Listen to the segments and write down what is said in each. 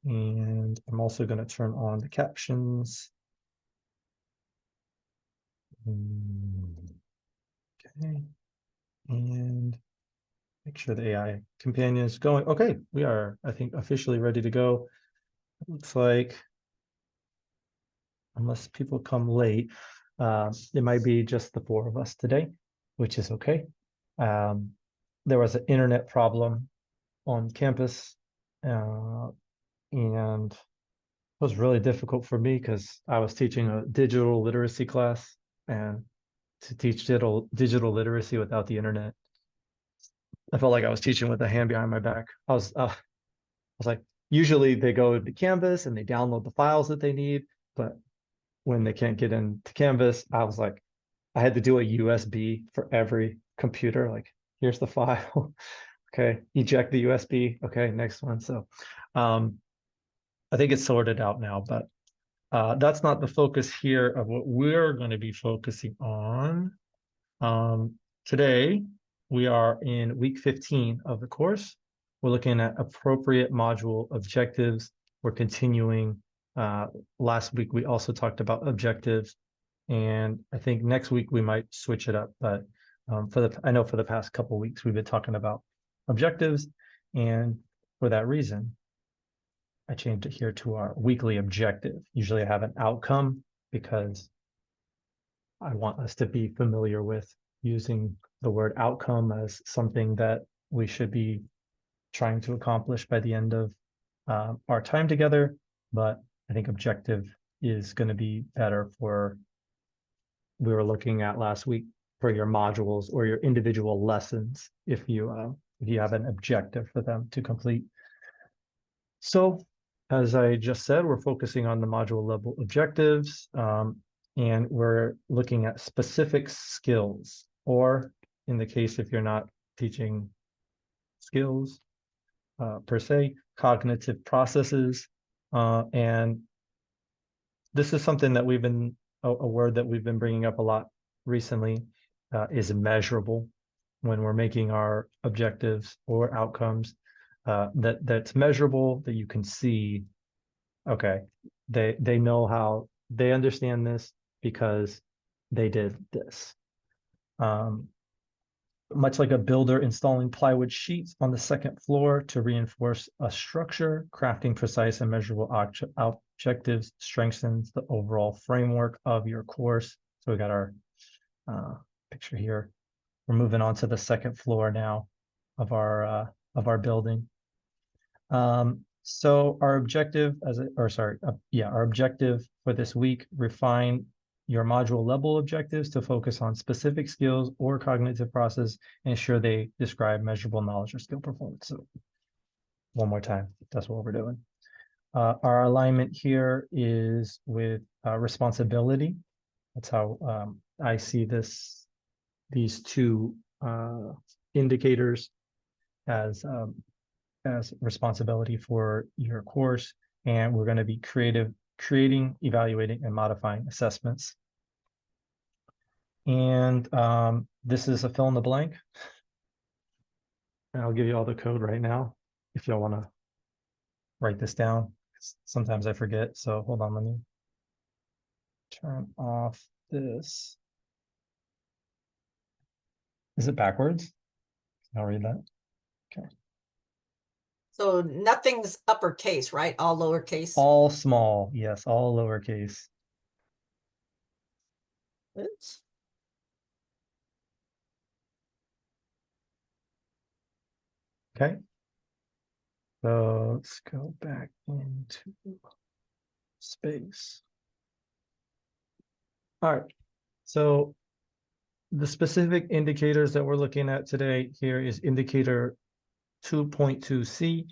And I'm also going to turn on the captions. Okay. And make sure the AI companion is going. Okay, we are, I think, officially ready to go. It looks like, unless people come late, it might be just the four of us today, which is okay. There was an internet problem on campus, and it was really difficult for me because I was teaching a digital literacy class, and to teach digital literacy without the internet, I felt like I was teaching with a hand behind my back. I was like, usually they go to Canvas and they download the files that they need, but when they can't get into Canvas, I was like, I had to do a USB for every computer. Like, here's the file. Okay, eject the USB. Okay, next one. So I think it's sorted out now, but that's not the focus here of what we're going to be focusing on. Today, we are in week 15 of the course. We're looking at appropriate module objectives. We're continuing. Last week, we also talked about objectives. And I think next week we might switch it up. But I know for the past couple of weeks, we've been talking about objectives. And for that reason, I changed it here to our weekly objective. Usually I have an outcome because I want us to be familiar with using the word outcome as something that we should be trying to accomplish by the end of our time together. But I think objective is going to be better for, we were looking at last week, for your modules or your individual lessons if you have an objective for them to complete. So as I just said, we're focusing on the module level objectives. And we're looking at specific skills, or in the case if you're not teaching skills per se, cognitive processes. And this is something that we've been, a word that we've been bringing up a lot recently, is measurable when we're making our objectives or outcomes, that's measurable, that you can see, okay, they know how, they understand this because they did this. Much like a builder installing plywood sheets on the second floor to reinforce a structure, crafting precise and measurable objectives strengthens the overall framework of your course. So we got our picture here. We're moving on to the second floor now of our building. So our objective our objective for this week: refine your module level objectives to focus on specific skills or cognitive process and ensure they describe measurable knowledge or skill performance. So one more time, that's what we're doing. Our alignment here is with responsibility. That's how I see these two indicators as responsibility for your course. And we're going to be creating, evaluating, and modifying assessments. And this is a fill in the blank. And I'll give you all the code right now if y'all want to write this down. Sometimes I forget. So hold on, let me turn off this. Is it backwards? I'll read that. Okay. So nothing's uppercase, right? All lowercase. All small. Yes, all lowercase. Oops. Okay. So let's go back into space. All right. So the specific indicators that we're looking at today here is indicator 2.2C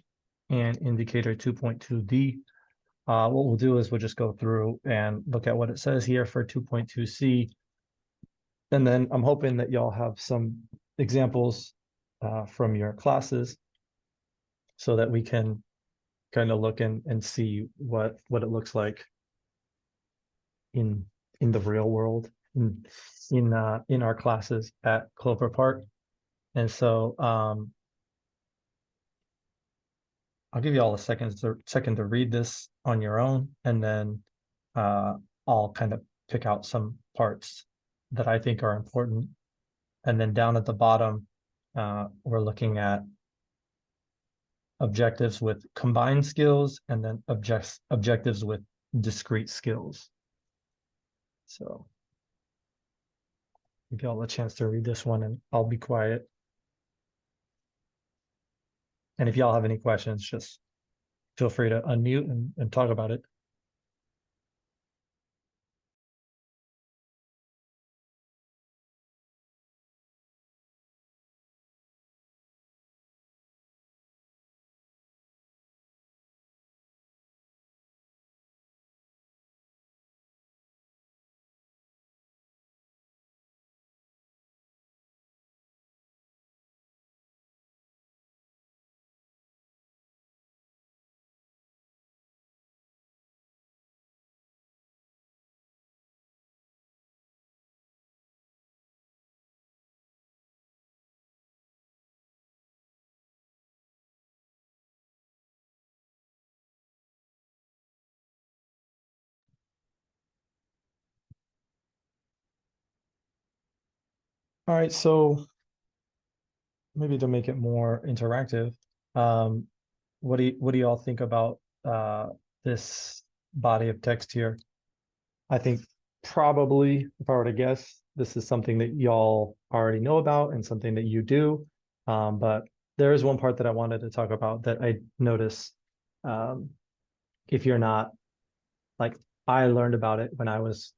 and indicator 2.2D. What we'll do is we'll just go through and look at what it says here for 2.2C. And then I'm hoping that y'all have some examples from your classes so that we can kind of look and see what it looks like in the real world, in our classes at Clover Park. And so I'll give you all a second to read this on your own, and then I'll kind of pick out some parts that I think are important. And then down at the bottom, we're looking at objectives with combined skills, and then objectives with discrete skills. So give you all a chance to read this one, and I'll be quiet. And if y'all have any questions, just feel free to unmute and talk about it. All right, so maybe to make it more interactive, what do y'all think about this body of text here? I think probably, if I were to guess, this is something that y'all already know about and something that you do. But there is one part that I wanted to talk about that I noticed. If you're not, like, I learned about it when I was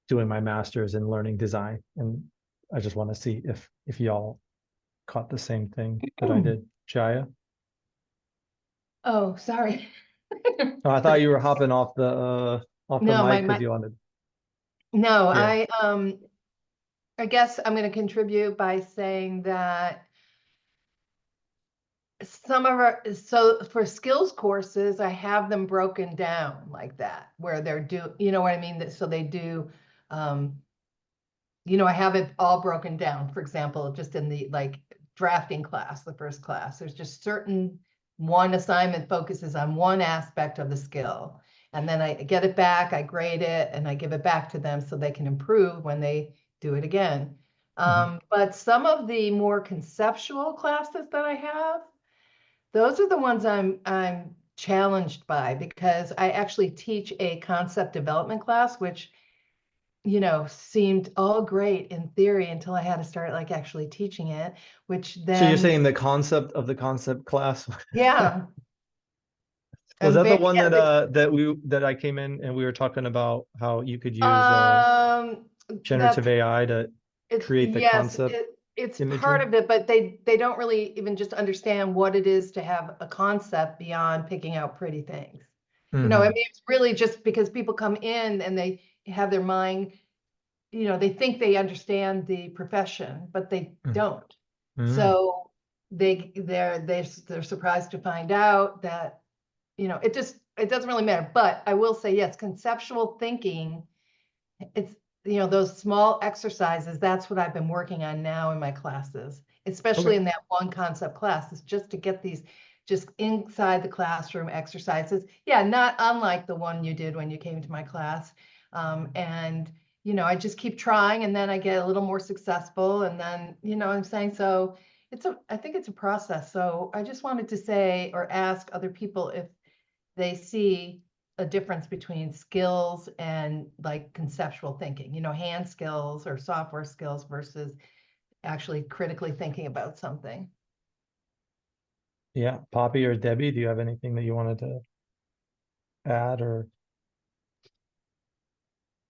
doing my master's in learning design, and I just want to see if y'all caught the same thing that I did. Jaya? Oh, sorry. Oh, I thought you were hopping off the No, mic because you wanted. No, Yeah. I guess I'm going to contribute by saying that some of our, so for skills courses, I have them broken down like that, where they're you know what I mean? So they do, I have it all broken down. For example, just in the drafting class, the first class, there's just one assignment focuses on one aspect of the skill. And then I get it back, I grade it, and I give it back to them so they can improve when they do it again. But some of the more conceptual classes that I have, those are the ones I'm challenged by, because I actually teach a concept development class, which seemed all great in theory until I had to start actually teaching it, which then. So you're saying the concept of the concept class? Yeah. Was that the one that I came in and we were talking about how you could use generative AI to create the concept? It's imagery? part of it, but they don't really even just understand what it is to have a concept beyond picking out pretty things. I mean, it's really just because people come in and they have their mind, they think they understand the profession, but they don't. So they're surprised to find out that, it doesn't really matter. But I will say, yes, conceptual thinking, it's, those small exercises, that's what I've been working on now in my classes, especially in that one concept class, is just to get these just inside the classroom exercises. Yeah, not unlike the one you did when you came to my class. And, I just keep trying, and then I get a little more successful, and then, I'm saying, so I think it's a process. So I just wanted to say, or ask other people if they see a difference between skills and conceptual thinking, hand skills or software skills versus actually critically thinking about something. Yeah, Poppy or Debbie, do you have anything that you wanted to add or?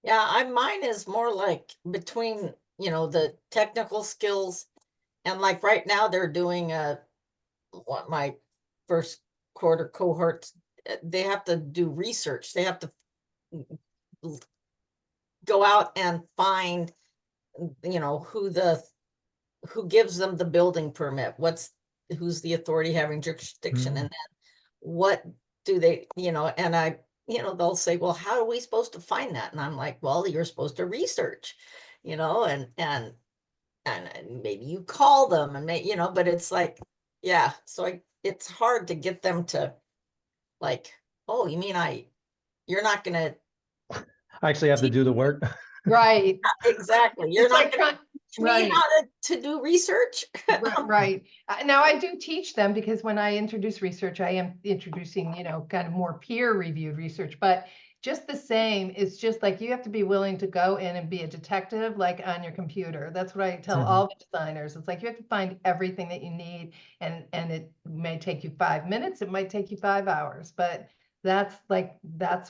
Yeah, mine is more like between, the technical skills, and right now they're doing what my first quarter cohorts, they have to do research. They have to go out and find, who gives them the building permit, who's the authority having jurisdiction, and then what do they, and they'll say, well, how are we supposed to find that? And I'm like, well, you're supposed to research, and maybe you call them and but it's like, yeah. So it's hard to get them to like, oh, you mean you're not gonna I actually have to do the work. Right. exactly. You're It's not like gonna trying, teach me right. how to do research. Right. Now I do teach them because when I introduce research, I am introducing, kind of more peer reviewed research, but just the same, it's just like you have to be willing to go in and be a detective, like on your computer. That's what I tell all the designers. It's like you have to find everything that you need, and it may take you 5 minutes, it might take you 5 hours, but that's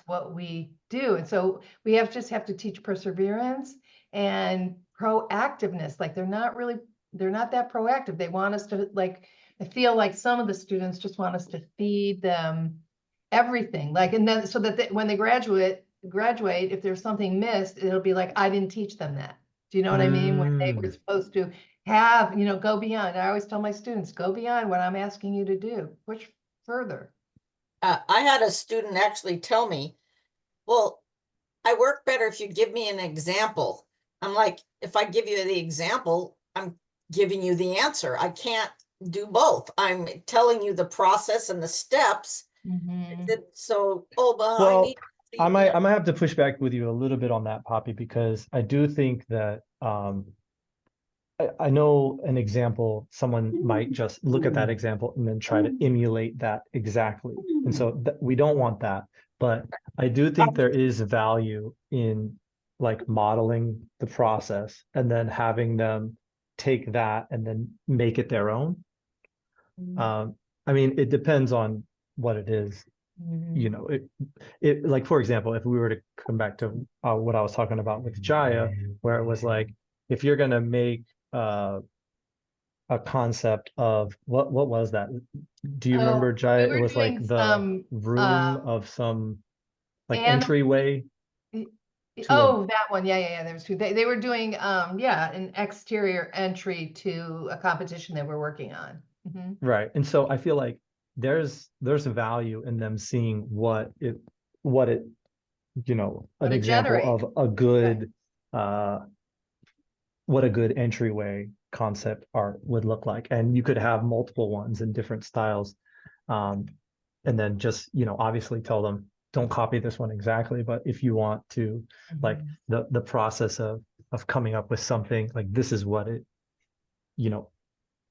what we do. And so we just have to teach perseverance and proactiveness. Like they're not that proactive. They want us to I feel like some of the students just want us to feed them everything. And then so that when they graduate, if there's something missed, it'll be like, I didn't teach them that. Do you know what I mean? When they were supposed to have, go beyond. I always tell my students, go beyond what I'm asking you to do. Push further. I had a student actually tell me, well, I work better if you give me an example. I'm like, if I give you the example, I'm giving you the answer. I can't do both. I'm telling you the process and the steps. So, but I need, I might have to push back with you a little bit on that, Poppy, because I do think that I know an example, someone might just look at that example and then try to emulate that exactly. And so we don't want that. But I do think there is value in like modeling the process and then having them take that and then make it their own. I mean, it depends on what it is. It like, for example, if we were to come back to what I was talking about with Jaya, where it was like, if you're going to make a concept of what was that? Do you remember, Jaya? We It were was like doing the some room of some like and entryway. that one. Yeah. There's two. They were doing an exterior entry to a competition that we're working on. Right. And so I feel like there's a value in them seeing what it an example of a good what a good entryway concept art would look like. And you could have multiple ones in different styles. And then just, obviously tell them, don't copy this one exactly, but if you want to, like the process of coming up with something, like this is what it,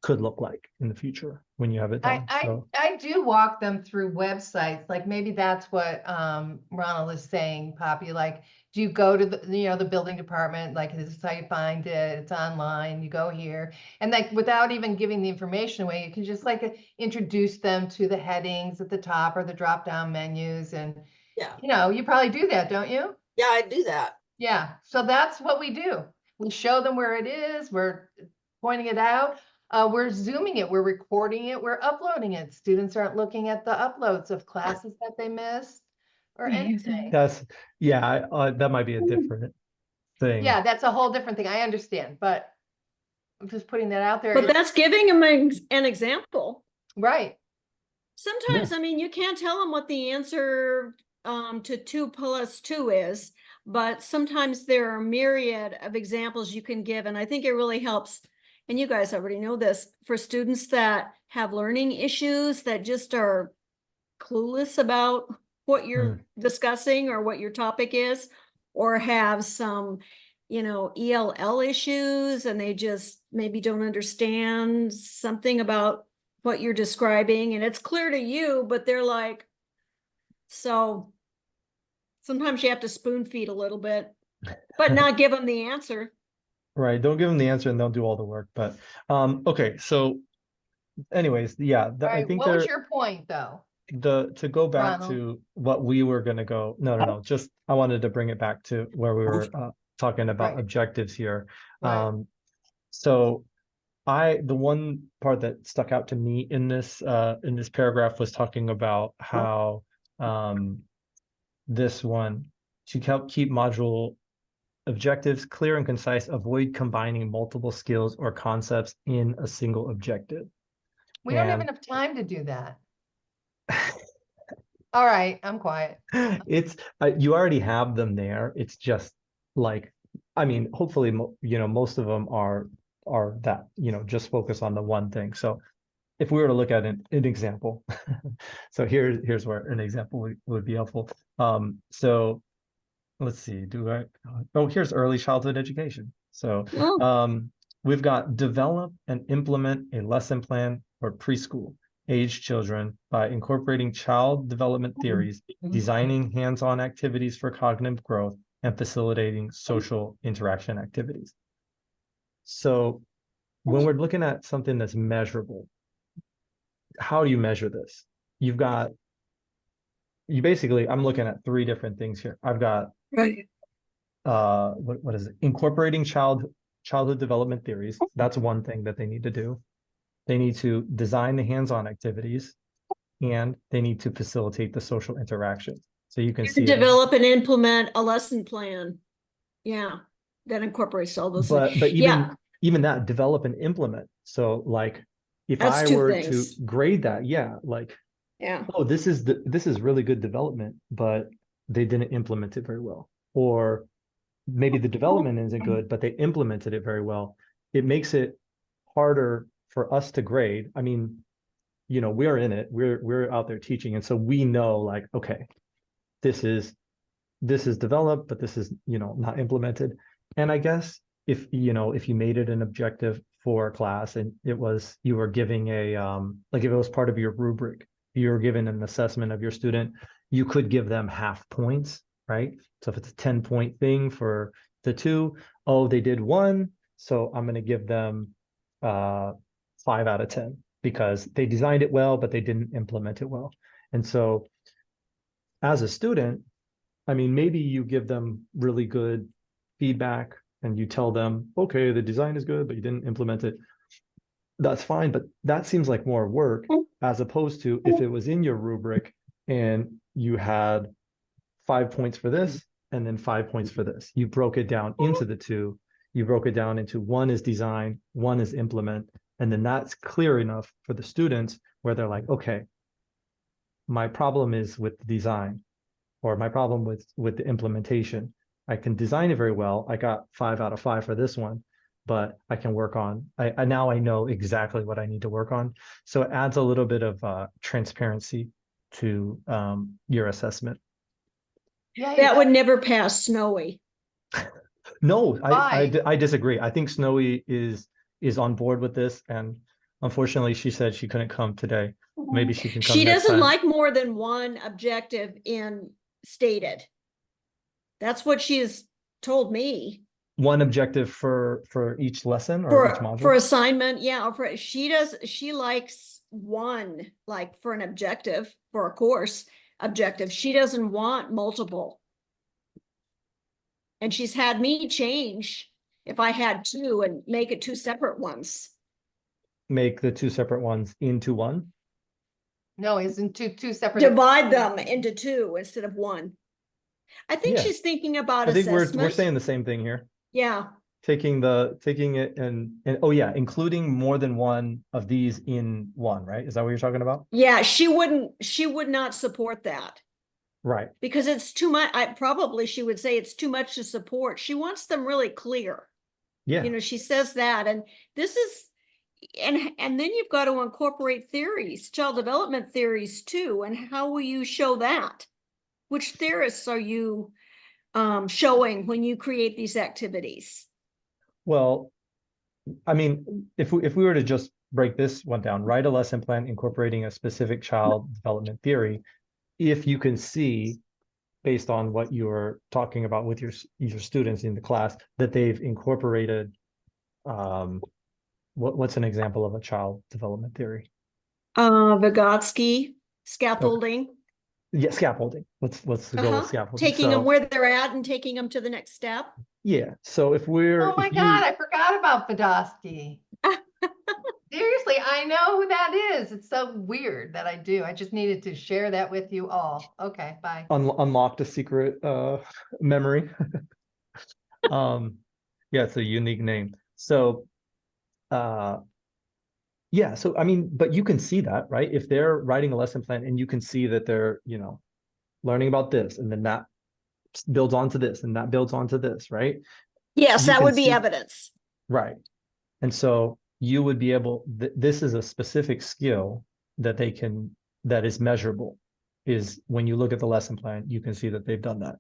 could look like in the future when you have it done. I do walk them through websites. Like maybe that's what Ronald is saying, Poppy. Like, do you go to the building department? Like, this is how you find it. It's online. You go here, and like without even giving the information away, you can just introduce them to the headings at the top or the drop down menus, and you probably do that, don't you? Yeah, I do that. Yeah. So that's what we do. We show them where it is. We're pointing it out. We're zooming it, we're recording it, we're uploading it. Students aren't looking at the uploads of classes that they missed or anything. That might be a different thing. Yeah, that's a whole different thing. I understand, but I'm just putting that out there. But that's giving them an example. Right. Sometimes, I mean, you can't tell them what the answer to 2 + 2 is, but sometimes there are a myriad of examples you can give. And I think it really helps, and you guys already know this, for students that have learning issues that just are clueless about what you're discussing or what your topic is, or have some, ELL issues and they just maybe don't understand something about what you're describing and it's clear to you, but they're like, so sometimes you have to spoon feed a little bit, but not give them the answer. Right. Don't give them the answer and they'll do all the work. But okay. So anyways, yeah, I think what was your point though? To go back Ronald? to what we were going to go. No. Just I wanted to bring it back to where we were talking about objectives here. Right. So the one part that stuck out to me in this paragraph was talking about how this one to help keep module objectives clear and concise, avoid combining multiple skills or concepts in a single objective. We don't have enough time to do that. All right, I'm quiet. It's you already have them there. It's just like, I mean, hopefully, most of them are that, just focus on the one thing. So if we were to look at an example, so here's where an example would be helpful. So let's see, here's early childhood education. So Oh, we've got develop and implement a lesson plan for preschool age children by incorporating child development theories, designing hands-on activities for cognitive growth, and facilitating social interaction activities. So when we're looking at something that's measurable, how do you measure this? I'm looking at three different things here. I've got right. what is it? Incorporating childhood development theories. That's one thing that they need to do. They need to design the hands-on activities, and they need to facilitate the social interaction. So you can see Develop and implement a lesson plan. Yeah, that incorporates all those things. but Yeah, even that, develop and implement. So like if that's I two were to things. grade that, yeah, like, Yeah. oh, this is really good development, but they didn't implement it very well. Or maybe the development isn't good, but they implemented it very well. It makes it harder for us to grade. I mean, we're in it, we're out there teaching. And so we know like, okay, this is developed, but this is, not implemented. And I guess if you made it an objective for a class and you were giving like if it was part of your rubric, you were given an assessment of your student, you could give them half points, right? So if it's a 10-point thing for the two, oh, they did one, so I'm going to give them 5 out of 10 because they designed it well, but they didn't implement it well. And so as a student, I mean, maybe you give them really good feedback and you tell them, okay, the design is good, but you didn't implement it. That's fine, but that seems like more work as opposed to if it was in your rubric and you had 5 points for this and then 5 points for this. You broke it down into the two. You broke it down into one is design, one is implement. And then that's clear enough for the students where they're like, okay, my problem is with the design, or my problem with the implementation. I can design it very well. I got 5 out of 5 for this one, but I can work on, now I know exactly what I need to work on. So it adds a little bit of transparency to your assessment. Yeah, That would never pass Snowy. No, Why? I disagree. I think Snowy is on board with this, and unfortunately she said she couldn't come today. Maybe she can come She next doesn't time. like more than one objective in stated. That's what she has told me. One objective for each lesson or each module? For assignment, yeah. She likes one, like for an objective, for a course objective. She doesn't want multiple. And she's had me change if I had two and make it two separate ones. Make the two separate ones into one? No, isn't two separate. Divide them into two instead of one. I think Yeah. she's thinking about I think assessment. we're saying the same thing here. Yeah. Taking it and oh yeah, including more than one of these in one, right? Is that what you're talking about? Yeah, she would not support that. Right. Because it's too much. She would say it's too much to support. She wants them really clear. Yeah. She says that, and this is, and then you've got to incorporate theories, child development theories too. And how will you show that? Which theorists are you showing when you create these activities? Well, I mean, if we were to just break this one down, write a lesson plan incorporating a specific child development theory, if you can see based on what you're talking about with your students in the class that they've incorporated what's an example of a child development theory? Vygotsky, scaffolding. Yeah, scaffolding. Let's go with scaffolding. Taking them where they're at and taking them to the next step. Yeah. So if we're Oh my God, I forgot about Podolsky. Seriously, I know who that is. It's so weird that I do. I just needed to share that with you all. Okay, bye. Unlocked a secret memory. Yeah, it's a unique name. So yeah, so I mean, but you can see that, right? If they're writing a lesson plan and you can see that they're, learning about this and then that builds onto this and that builds onto this, right? Yes, You that can would be see- evidence. Right. And so you would be able, this is a specific skill that that is measurable, is when you look at the lesson plan, you can see that they've done that.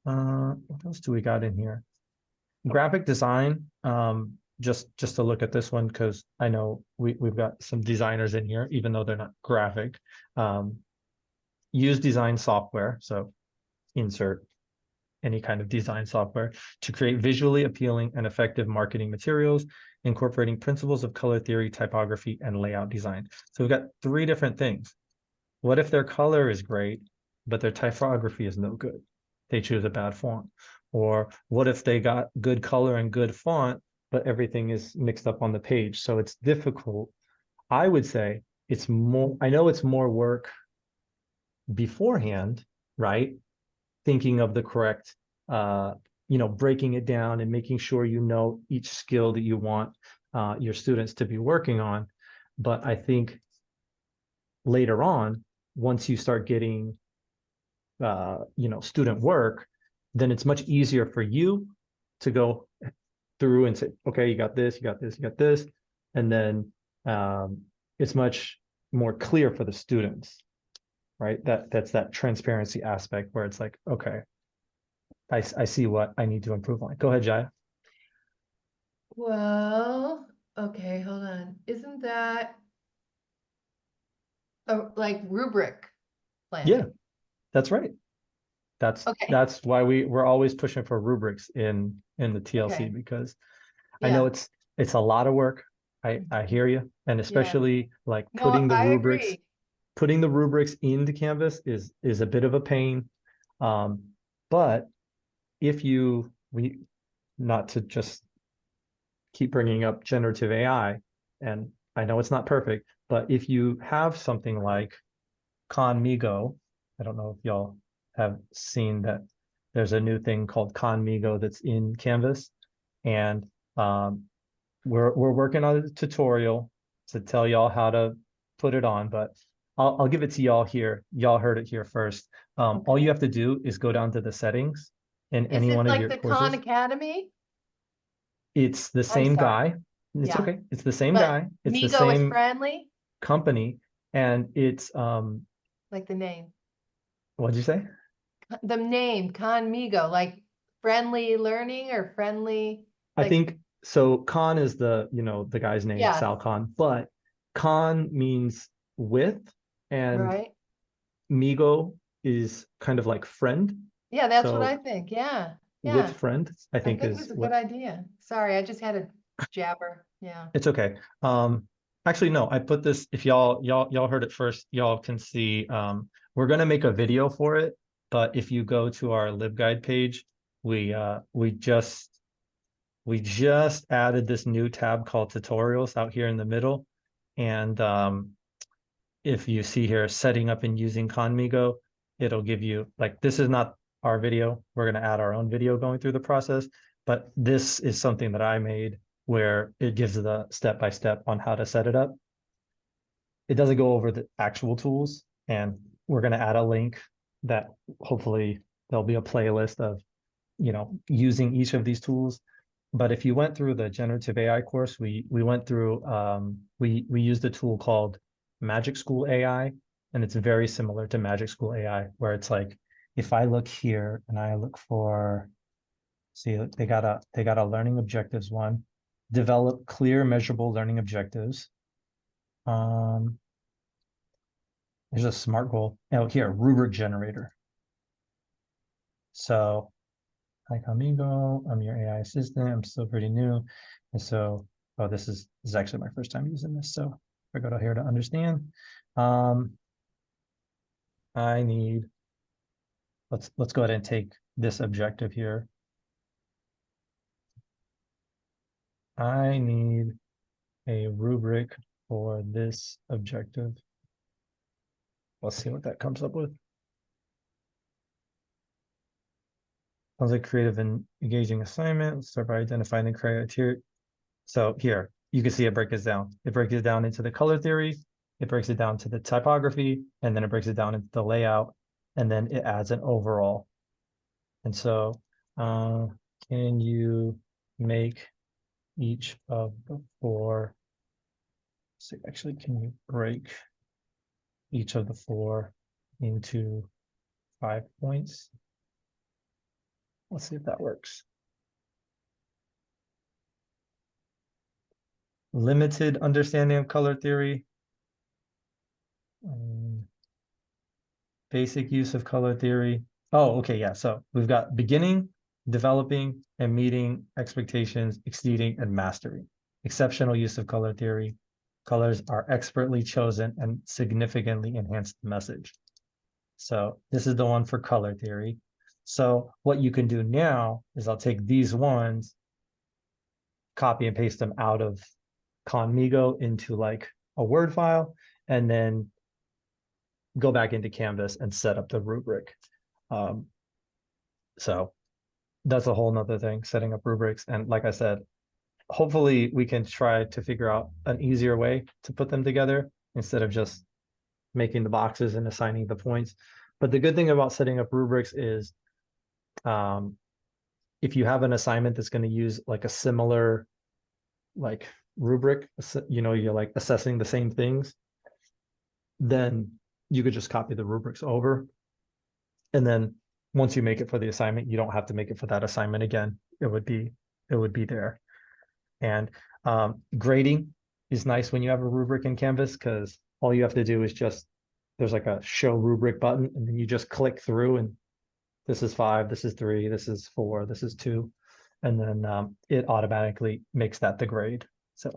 What else do we got in here? Graphic design, just to look at this one, because I know we've got some designers in here, even though they're not graphic. Use design software, so insert any kind of design software to create visually appealing and effective marketing materials, incorporating principles of color theory, typography, and layout design. So we've got 3 different things. What if their color is great, but their typography is no good? They choose a bad font. Or what if they got good color and good font, but everything is mixed up on the page? So it's difficult. I would say it's more, I know it's more work beforehand, right? Thinking of the correct, breaking it down and making sure you know each skill that you want your students to be working on. But I think later on, once you start getting, student work, then it's much easier for you to go through and say, okay, you got this, you got this, you got this. And then it's much more clear for the students, right? That's that transparency aspect where it's like, okay, I see what I need to improve on. Go ahead, Jaya. Well, okay, hold on. Isn't that like rubric planning? Yeah, that's right. That's why we're always pushing for rubrics in the TLC, Okay. because I know it's a lot of work. I hear you. And especially like putting the rubrics into Canvas is a bit of a pain. But if not to just keep bringing up generative AI, and I know it's not perfect, but if you have something like Conmigo, I don't know if y'all have seen that there's a new thing called Conmigo that's in Canvas, and we're working on a tutorial to tell y'all how to put it on, but I'll give it to y'all here. Y'all heard it here first. All you have to do is go down to the settings in any one of your courses. Is it like the Khan Academy? It's the same guy. It's okay. It's the same guy. It's the same friendly company, and it's like the name. What'd you say? The name Conmigo, like friendly learning or friendly. I think so. Khan is the guy's name, Sal Khan, but Khan means with, and Migo is kind of like friend. Yeah, that's what I think. Yeah. With friend, I think it was a good idea. Sorry, I just had a jabber. Yeah. It's okay. Actually, no, I put this, if y'all heard it first, y'all can see, we're gonna make a video for it, but if you go to our LibGuide page, we just added this new tab called tutorials out here in the middle. And if you see here, setting up and using Conmigo, it'll give you, like, this is not our video. We're going to add our own video going through the process, but this is something that I made where it gives the step-by-step on how to set it up. It doesn't go over the actual tools, and we're going to add a link that hopefully there'll be a playlist of, using each of these tools. But if you went through the generative AI course, we went through, we used a tool called Magic School AI, and it's very similar to Magic School AI, where it's like, if I look here and I look for, see, they got a learning objectives one, develop clear, measurable learning objectives. There's a SMART goal. Oh, here, rubric generator. So, hi, Conmigo, I'm your AI assistant. I'm still pretty new. And so, this is actually my first time using this. So if I go to here to understand, I need, let's go ahead and take this objective here. I need a rubric for this objective. Let's see what that comes up with. Sounds like creative and engaging assignment. Let's start by identifying the criteria. So here, you can see it breaks it down. It breaks it down into the color theory, it breaks it down to the typography, and then it breaks it down into the layout, and then it adds an overall. And so, can you make each of the four. So actually, can you break each of the four into 5 points? Let's see if that works. Limited understanding of color theory. Basic use of color theory. Oh, okay, yeah. So we've got beginning, developing, and meeting expectations, exceeding, and mastering. Exceptional use of color theory. Colors are expertly chosen and significantly enhance the message. So this is the one for color theory. So what you can do now is I'll take these ones, copy and paste them out of Conmigo into like a Word file, and then go back into Canvas and set up the rubric. So that's a whole nother thing, setting up rubrics. And like I said, hopefully we can try to figure out an easier way to put them together instead of just making the boxes and assigning the points. But the good thing about setting up rubrics is if you have an assignment that's going to use like a similar like rubric, you know, you're like assessing the same things, then you could just copy the rubrics over. And then once you make it for the assignment, you don't have to make it for that assignment again. It would be there. And grading is nice when you have a rubric in Canvas, because all you have to do is just, there's like a show rubric button, and then you just click through and this is 5, this is 3, this is 4, this is 2. And then it automatically makes that the grade. So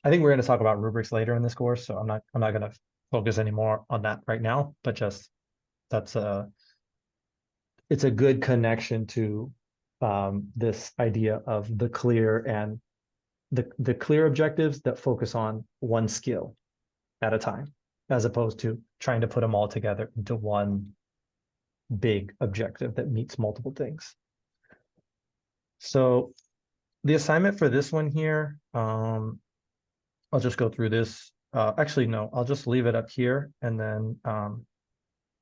I think we're going to talk about rubrics later in this course, so I'm not going to focus anymore on that right now, but just it's a good connection to this idea of the clear and the clear objectives that focus on one skill at a time, as opposed to trying to put them all together into one big objective that meets multiple things. So the assignment for this one here, I'll just go through this. Actually, no, I'll just leave it up here, and then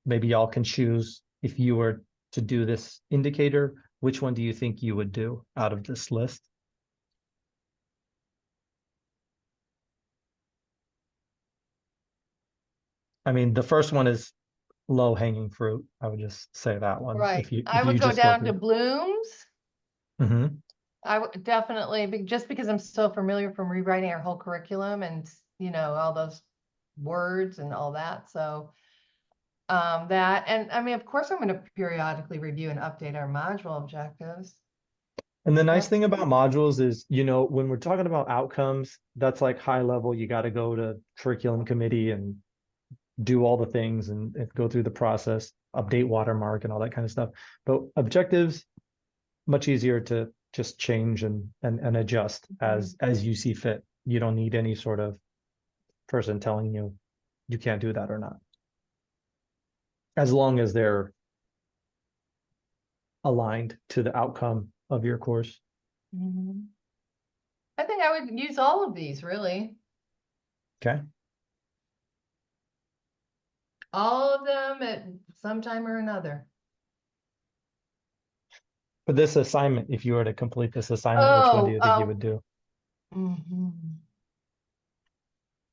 maybe y'all can choose, if you were to do this indicator, which one do you think you would do out of this list? I mean, the first one is low hanging fruit. I would just say that one. Right. If you I would go just down to blooms. Mhm. I would definitely, just because I'm so familiar from rewriting our whole curriculum and, you know, all those words and all that. So that, and I mean, of course, I'm going to periodically review and update our module objectives. And the nice thing about modules is, you know, when we're talking about outcomes, that's like high level. You got to go to curriculum committee and do all the things and go through the process, update watermark and all that kind of stuff. But objectives, much easier to just change and adjust as you see fit. You don't need any sort of person telling you you can't do that or not, as long as they're aligned to the outcome of your course. I think I would use all of these, really. Okay. All of them at some time or another. For this assignment, if you were to complete this assignment, which one do you think you would do?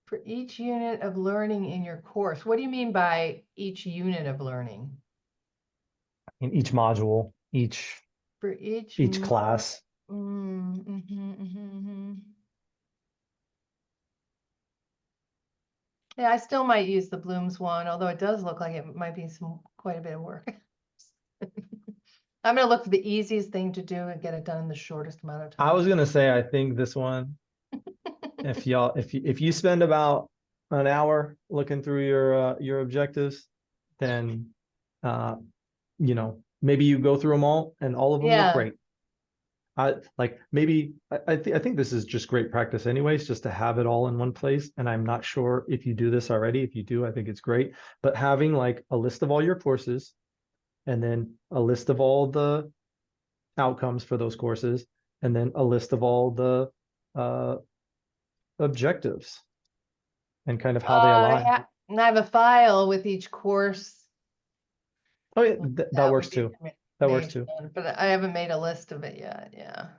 For each unit of learning in your course, what do you mean by each unit of learning? In each module, each For each class. Yeah, I still might use the Blooms one, although it does look like it might be quite a bit of work. I'm gonna look for the easiest thing to do and get it done in the shortest amount of time. I was gonna say, I think this one, if you spend about an hour looking through your objectives, then you know, maybe you go through them all and all of them look great. I think this is just great practice anyways, just to have it all in one place. And I'm not sure if you do this already. If you do, I think it's great. But having like a list of all your courses, and then a list of all the outcomes for those courses, and then a list of all the objectives and kind of how they align. And I have a file with each course. Oh yeah, that works too. That works too. But I haven't made a list of it yet. Yeah.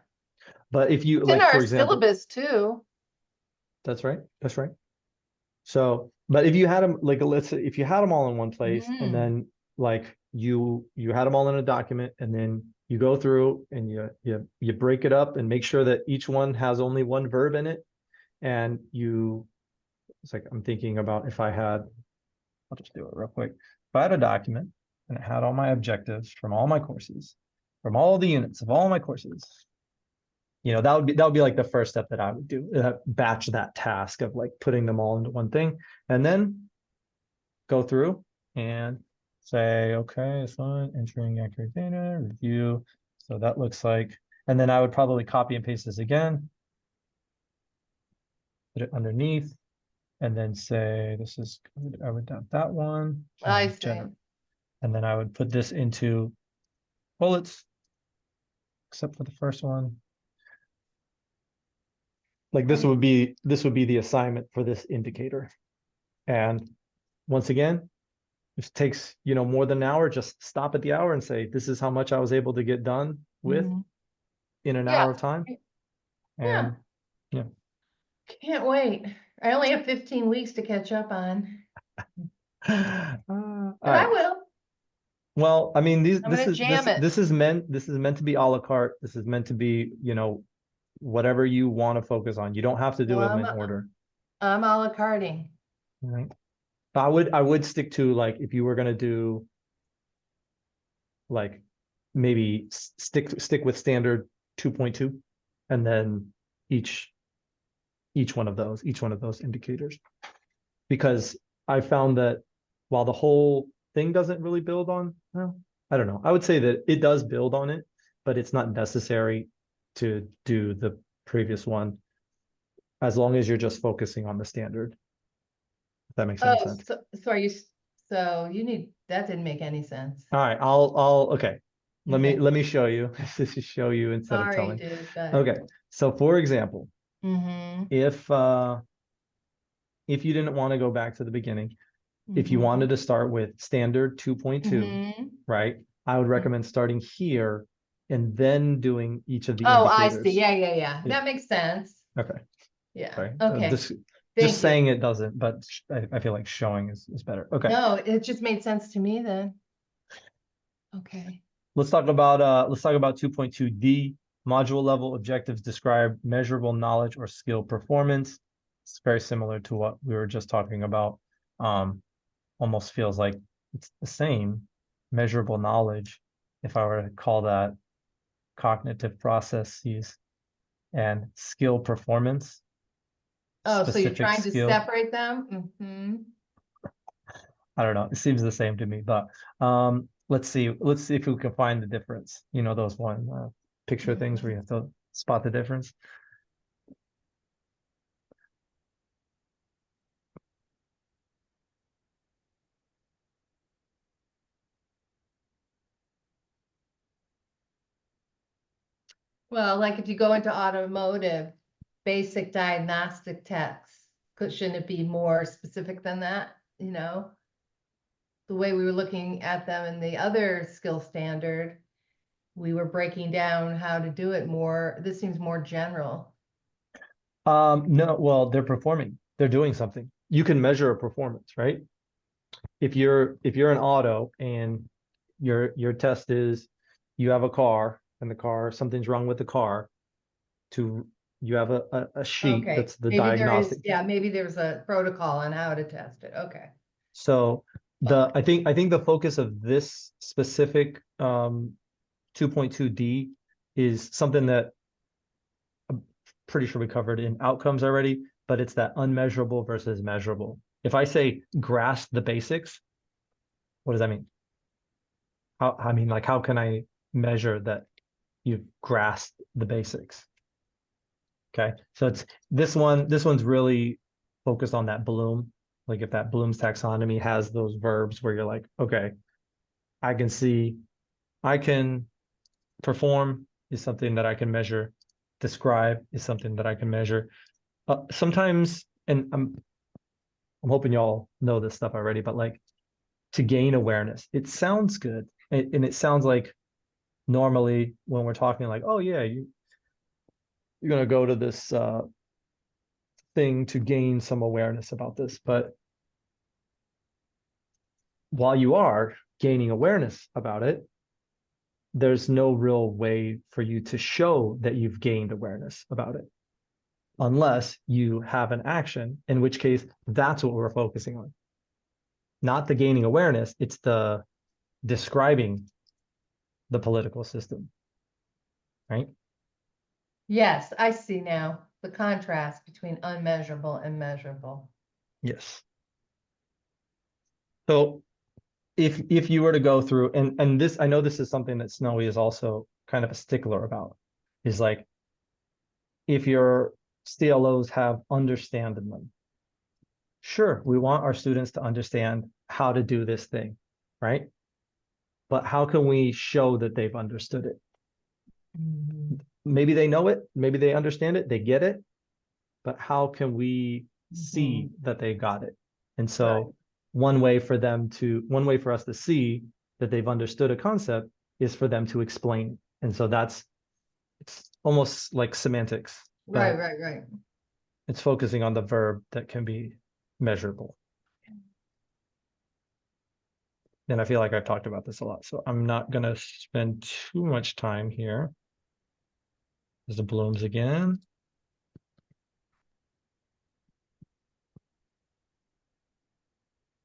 But if you It's in like, for our example, syllabus too. that's right. That's right. So, but if you had them like, let's say if you had them all in one place and Mhm. then like you had them all in a document and then you go through and you break it up and make sure that each one has only one verb in it. And it's like, I'm thinking about if I had, I'll just do it real quick. If I had a document and it had all my objectives from all my courses, from all the units of all my courses, that would be like the first step that I would do, batch that task of like putting them all into one thing, and then go through and say, okay, it's fine, entering accurate data, review. So that looks like, and then I would probably copy and paste this again, put it underneath, and then say, this is good. I would dump that one. I and see. And then I would put this into bullets, except for the first one. Like this would be the assignment for this indicator. And once again, if it takes, more than an hour, just stop at the hour and say, this is how much I was able to get done with Mhm. in an Yeah. hour of time. And yeah. Can't wait. I only have 15 weeks to catch up on, All but I right. will. Well, I mean, I'm gonna jam it. this is meant to be a la carte. This is meant to be, whatever you want to focus on. You don't have to do Well, them in order. I'm a la carting. Right. I would stick to like if you were gonna do like maybe stick with standard 2.2 and then each one of those indicators. Because I found that while the whole thing doesn't really build on, well, I don't know. I would say that it does build on it, but it's not necessary to do the previous one as long as you're just focusing on the standard. If that makes any Oh, sense. so are you, so you need, that didn't make any sense. All right, okay. Let me show you. This is show you instead of Sorry, telling. dude, but. Okay, so for example, Mm-hmm. if you didn't want to go back to the beginning, if you wanted to start with standard 2.2, right? I would recommend starting here and then doing each of the Oh, I indicators. see. Yeah. Yeah. That makes sense. Okay. Yeah. Sorry. Okay. Just Thank you. saying it doesn't, but I feel like showing is better. Okay. No, it just made sense to me then. Okay. Let's talk about 2.2D. Module level objectives describe measurable knowledge or skill performance. It's very similar to what we were just talking about. Almost feels like it's the same. Measurable knowledge, if I were to call that cognitive processes, and skill performance. Oh, so you're specific trying to skill. separate them? Mm-hmm. I don't know. It seems the same to me, but let's see if we can find the difference. Those one picture things where you have to spot the difference. Well, like if you go into automotive, basic diagnostic tests, shouldn't it be more specific than that? The way we were looking at them in the other skill standard, we were breaking down how to do it more. This seems more general. No, well, they're performing. They're doing something. You can measure a performance, right? If you're an auto and your test is you have a car and something's wrong with the car, you have a sheet Okay, that's the maybe there is, diagnostic. yeah, maybe there's a protocol on how to test it. Okay. So I think the focus of this specific 2.2D is something that I'm pretty sure we covered in outcomes already, but it's that unmeasurable versus measurable. If I say grasp the basics, what does that mean? How can I measure that you've grasped the basics? Okay, so it's this one's really focused on that Bloom. Like if that Bloom's taxonomy has those verbs where you're like, okay, I can see, I can perform is something that I can measure. Describe is something that I can measure. Sometimes, and I'm hoping y'all know this stuff already, but like to gain awareness, it sounds good. And it sounds like normally when we're talking like, oh yeah, you're gonna go to this thing to gain some awareness about this, but while you are gaining awareness about it, there's no real way for you to show that you've gained awareness about it, unless you have an action, in which case that's what we're focusing on. Not the gaining awareness, it's the describing the political system, right? Yes, I see now the contrast between unmeasurable and measurable. Yes. So if you were to go through, and this, I know this is something that Snowy is also kind of a stickler about, is like, if your CLOs have understand in them, sure, we want our students to understand how to do this thing, right? But how can we show that they've understood it? Maybe they know it, maybe they understand it, they get it, but how can we see that they got it? And so Right. one way for us to see that they've understood a concept is for them to explain. And so it's almost like semantics, but Right. it's focusing on the verb that can be measurable. And I feel like I've talked about this a lot, so I'm not going to spend too much time here. There's the blooms again.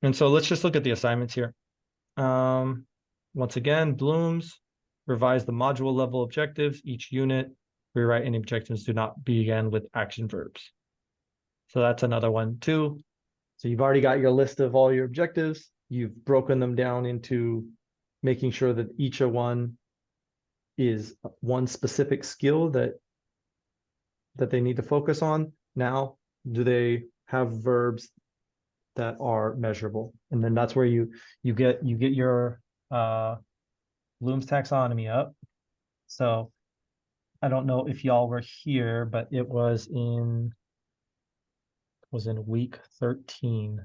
And so let's just look at the assignments here. Once again, blooms, revise the module level objectives, each unit, rewrite any objectives do not begin with action verbs. So that's another one too. So you've already got your list of all your objectives. You've broken them down into making sure that each one is one specific skill that they need to focus on. Now, do they have verbs that are measurable? And then that's where you get your Bloom's taxonomy up. So I don't know if y'all were here, but it was in week 13.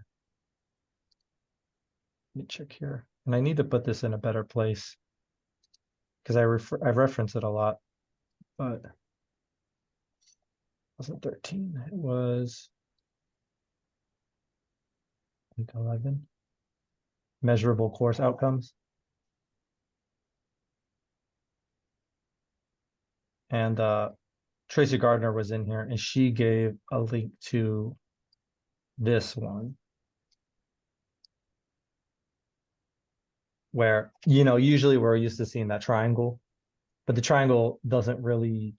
Let me check here. And I need to put this in a better place because I reference it a lot, but it wasn't 13. It was week 11. Measurable course outcomes. And Tracy Gardner was in here and she gave a link to this one where, usually we're used to seeing that triangle, but the triangle doesn't really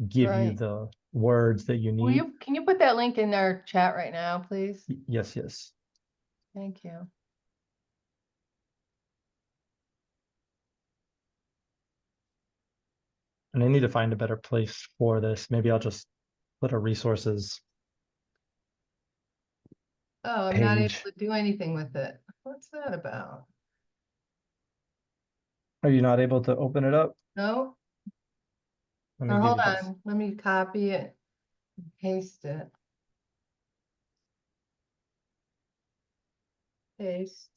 give you Right. the words that you need. Can you put that link in our chat right now, please? Yes. Thank you. And I need to find a better place for this. Maybe I'll just put a resources Oh, I'm not able page. to do anything with it. What's that about? Are you not able to open it up? No, Let me oh, give hold you this. on. Let me copy it, and paste it. Paste.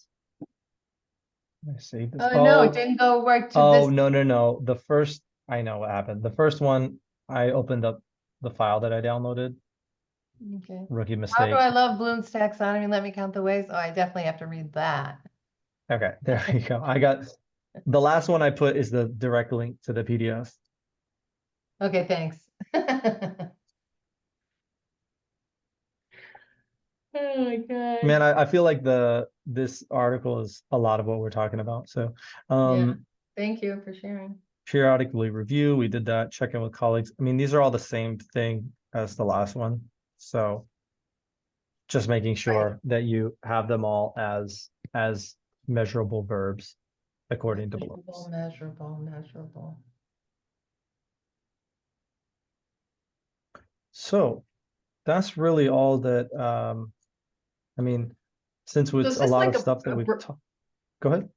I saved this. Oh, no, it didn't go right to Oh, this. no. The first, I know what happened. The first one, I opened up the file that I downloaded. Okay. Rookie How mistake. do I love Bloom's taxonomy? Let me count the ways. Oh, I definitely have to read that. Okay, there you go. I got the last one I put is the direct link to the PDF. Okay, thanks. Oh my God. Man, I feel like this article is a lot of what we're talking about. So Yeah, thank you for sharing. periodically review, we did that, check in with colleagues. I mean, these are all the same thing as the last one. So just making sure that you have them all as measurable verbs according to Bloom's. Measurable. So that's really all that I mean, since So it's is a this lot like of stuff that we've talked. Go ahead.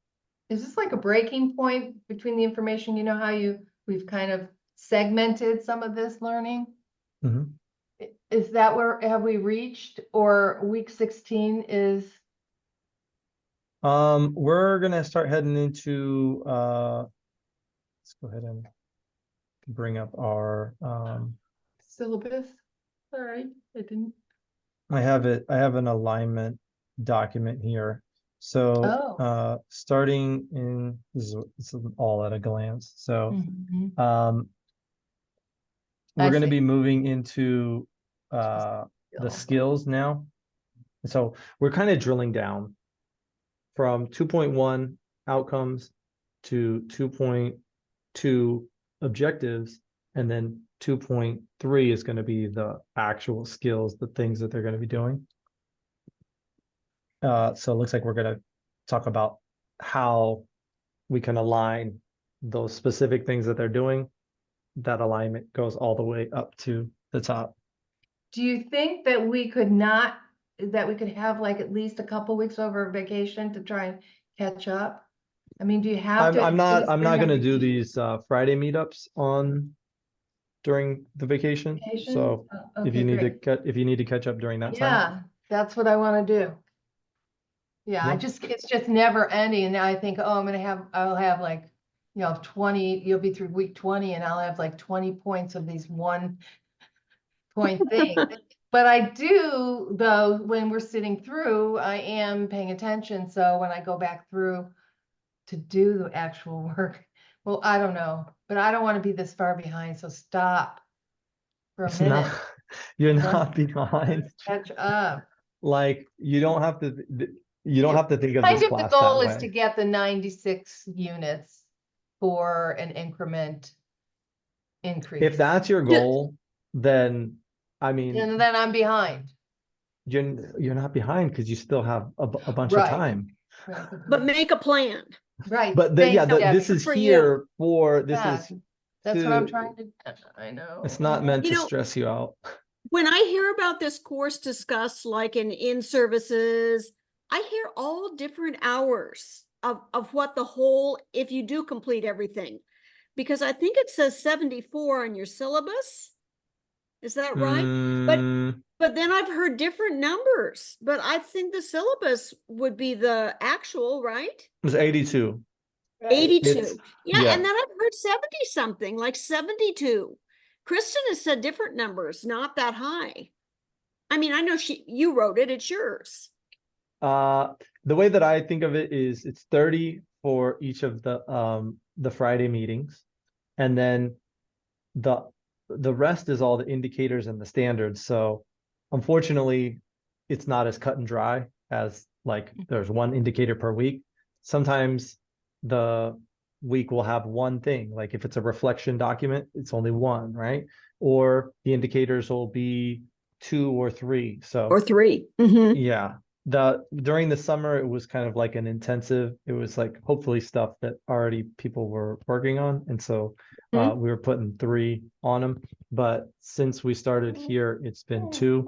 Is this like a breaking point between the information? You know how we've kind of segmented some of this learning? Mhm. Is that where have we reached, or week 16 is? We're gonna start heading into let's go ahead and bring up our syllabus. All right, I didn't. I have an alignment document here. So, Oh. starting in, this is all at a glance. So, Mhm. we're I going to see. be moving into the skill. skills now. So we're kind of drilling down from 2.1 outcomes to 2.2 objectives, and then 2.3 is going to be the actual skills, the things that they're going to be doing. So it looks like we're going to talk about how we can align those specific things that they're doing. That alignment goes all the way up to the top. Do you think that we could have like at least a couple weeks over vacation to try and catch up? I mean, do you have to? I'm at least not bring going to up do the these Friday meetups during the vacation. vacation? So Oh, if okay, you need great. if you need to catch up during that time, Yeah, that's what I want to do. Yeah, Yeah. it's just never ending. And I think, oh, I'll have like, 20, you'll be through week 20 and I'll have like 20 points of these 1-point things. But I do, though, when we're sitting through, I am paying attention. So when I go back through to do the actual work, well, I don't know, but I don't want to be this far behind. So stop for a it's minute. not, you're Let's- not behind. let's catch up. Like you don't have to think of Kind this of the class goal that is to way. get the 96 units for an increment increase. If that's your Yeah. goal, then I mean, And then I'm behind. you're not behind because you still have a bunch of Right. time. Right. But make a plan. Right. But Thanks, Debbie. this is For you. here for this Yeah, is That's what I'm to, trying to, I know. it's not meant You to know- stress you out. When I hear about this course discussed like in services, I hear all different hours of what the whole, if you do complete everything. Because I think it says 74 on your syllabus. Is that right? Mm, But then I've heard different numbers, but I think the syllabus would be the actual, right? it was 82. Right. 82. It's- Yeah, yeah. and then I've heard 70 something, like 72. Kristen has said different numbers, not that high. I mean, I know you wrote it, it's yours. The way that I think of it is it's 30 for each of the Friday meetings, and then the rest is all the indicators and the standards. So unfortunately, it's not as cut and dry as like there's one indicator per week. Sometimes the week will have one thing, like if it's a reflection document, it's only one, right? Or the indicators will be 2 or 3. So Or 3. Mhm. yeah, during the summer it was kind of like an intensive. It was like hopefully stuff that already people were working on, and so we were putting 3 on them. But since we started here, it's been 2.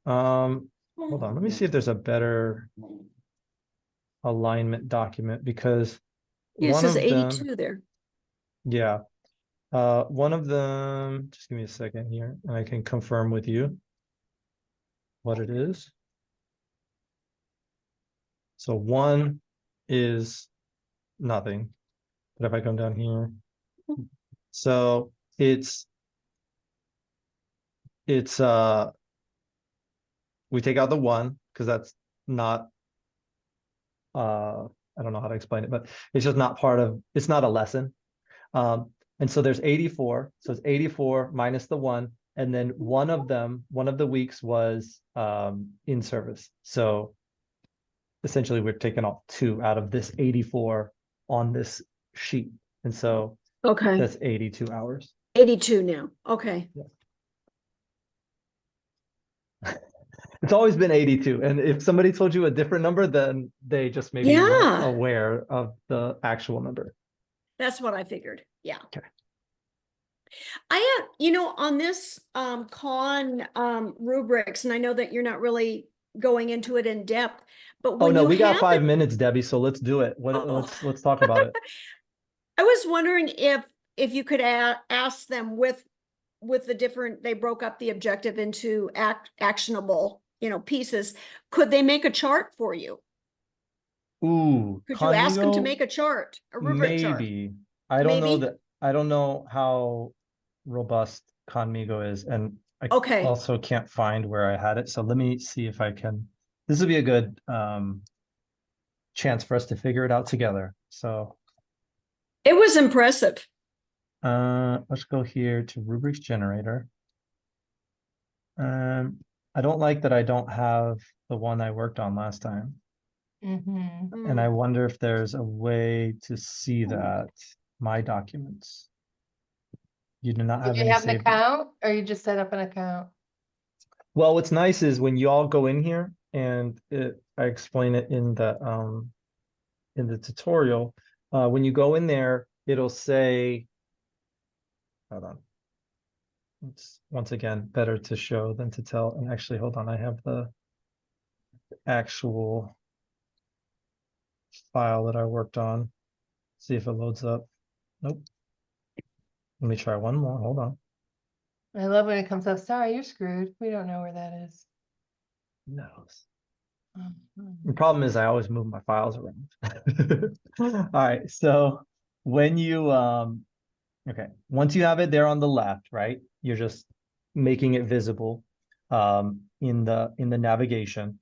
Hold on, let me see if there's a better alignment document, because Yeah, it one says of 82 them, there. yeah, one of them, just give me a second here and I can confirm with you what it is. So 1 is nothing, but if I come down here, so it's we take out the 1 because that's not I don't know how to explain it, but it's just not it's not a lesson. And so there's 84, so it's 84 minus the 1, and then one of the weeks was in service. So essentially we're taking off 2 out of this 84 on this sheet, and so Okay. that's 82 hours. 82 now. Okay. It's always been 82, and if somebody told you a different number, then they just maybe weren't Yeah. aware of the actual number. That's what I figured. Yeah. Okay. I have, on this rubrics, and I know that you're not really going into it in depth, but Oh when no, you we got have 5 minutes, Debbie, so let's do it. Oh. Let's talk about it. I was wondering if you could ask them with the different, they broke up the objective into actionable, pieces. Could they make a chart for you? Ooh, Could you ask them to Cognito, make a chart, a rubric chart? maybe. I don't know Maybe? I don't know how robust Conmigo is, and I Okay. also can't find where I had it. So let me see if I can. This would be a good chance for us to figure it out together. So It was impressive. let's go here to rubrics generator. I don't like that I don't have the one I worked on last time. Mhm. And I wonder if there's a way to see that, my documents. You do not Did have you any have an saved. account or you just set up an account? Well, what's nice is when you all go in here and I explain it in the tutorial, when you go in there, it'll say, hold on. It's once again better to show than to tell. And actually, hold on, I have the actual file that I worked on. See if it loads up. Nope. Let me try one more. Hold on. I love when it comes up, sorry, you're screwed. We don't know where that is. No. Mhm. The problem is I always move my files around. All right, so when you okay, once you have it there on the left, right? You're just making it visible in the navigation.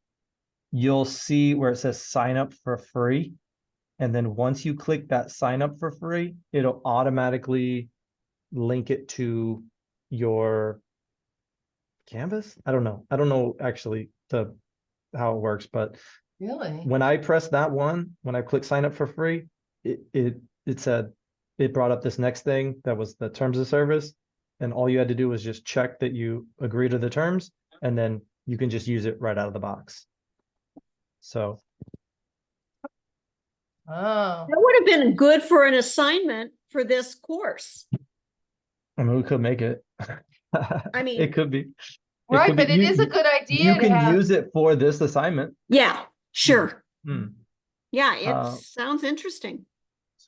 You'll see where it says sign up for free. And then once you click that sign up for free, it'll automatically link it to your Canvas. I don't know. I don't know actually how it works, but Really? when I pressed that one, when I clicked sign up for free, it said, it brought up this next thing that was the terms of service. And all you had to do was just check that you agree to the terms, and then you can just use it right out of the box. So Oh, That would have been good for an assignment for this course. I mean, we could make it. I mean- it could be. right, but it is a good idea You to can have. use it for this assignment. Yeah, sure. Hmm. Yeah, it Uh, sounds interesting.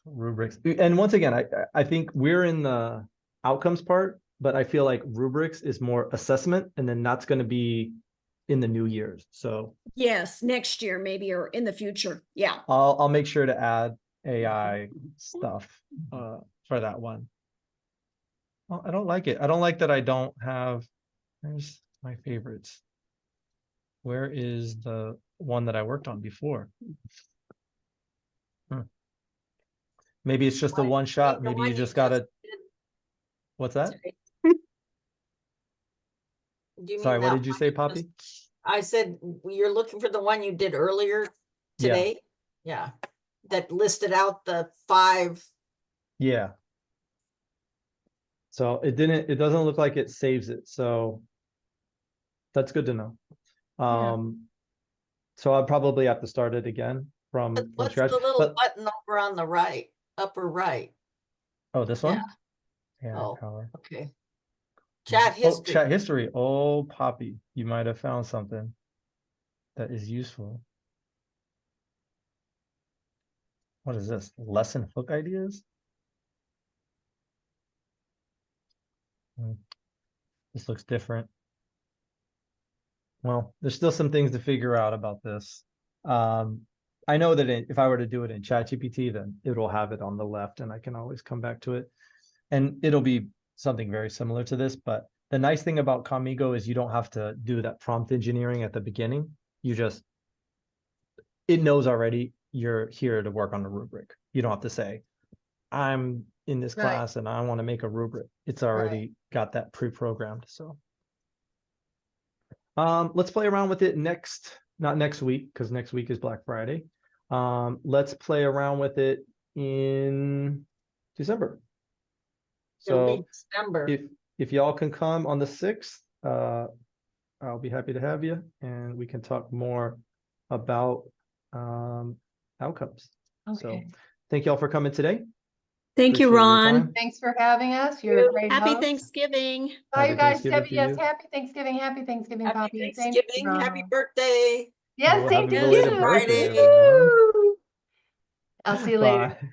Rubrics. And once again, I think we're in the outcomes part, but I feel like rubrics is more assessment, and then that's going to be in the new years. So Yes, next year maybe, or in the future. Yeah. I'll make sure to add AI stuff for that one. Well, I don't like it. I don't like that I don't have. Where's my favorites? Where is the one that I worked on before? Maybe it's just a one shot. The Maybe one you just gotta. What's that? Do you Sorry, mean what that did you one say, you Poppy? I said, you're looking for the one you did earlier Yeah. today? Yeah, that listed out the 5. Yeah. So it doesn't look like it saves it. So that's good to know. Yeah. So I'll probably have to start it again from What's scratch. the little But button over on the right, upper right? oh, this one? Yeah. Oh, Power. okay. Chat Oh, history. chat history. Oh, Poppy, you might have found something that is useful. What is this? Lesson hook ideas? This looks different. Well, there's still some things to figure out about this. I know that if I were to do it in ChatGPT, then it will have it on the left and I can always come back to it. And it'll be something very similar to this, but the nice thing about Conmigo is you don't have to do that prompt engineering at the beginning. It knows already you're here to work on a rubric. You don't have to say, I'm in this Right. class and I want to make a rubric. It's already got that pre-programmed. So let's play around with it not next week, because next week is Black Friday. Let's play around with it in December. It'll be So December. if y'all can come on the 6th, I'll be happy to have you, and we can talk more about outcomes. So Okay. thank y'all for coming today. Thank you, Appreciate your Ron. time. Thanks for having us. You're a great Happy host. Thanksgiving. Bye, you Happy guys. Thanksgiving Debbie, to yes, you. happy Thanksgiving. Happy Thanksgiving, Happy Poppy. Thank you, Thanksgiving. Happy Ron. birthday. Yes, Oh, same happy to belated you. birthday, Friday. everyone. Woo! I'll see you later. Bye.